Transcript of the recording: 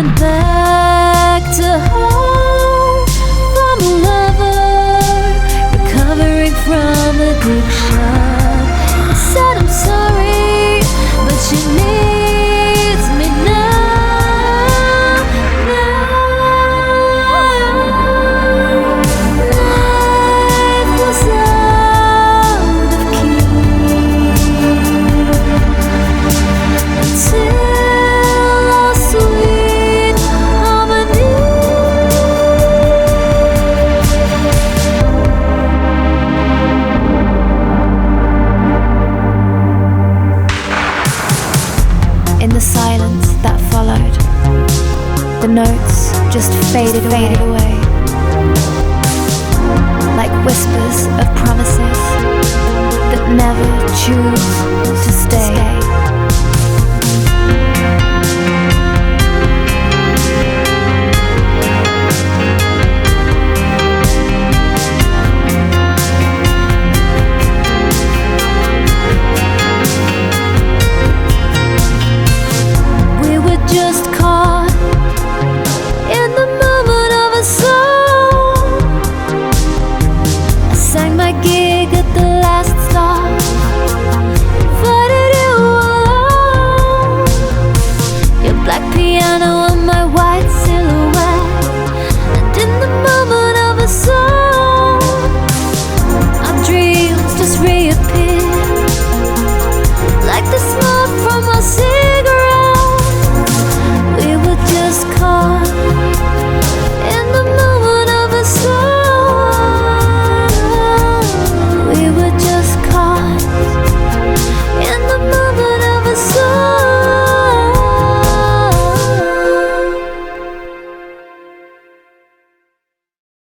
went back to home from a lover, recovering from addiction. I said I'm sorry, but she needs me now. Life was out of key until our sweet harmony. In the silence that followed, the notes just faded away, like whispers of promises that never choose to stay.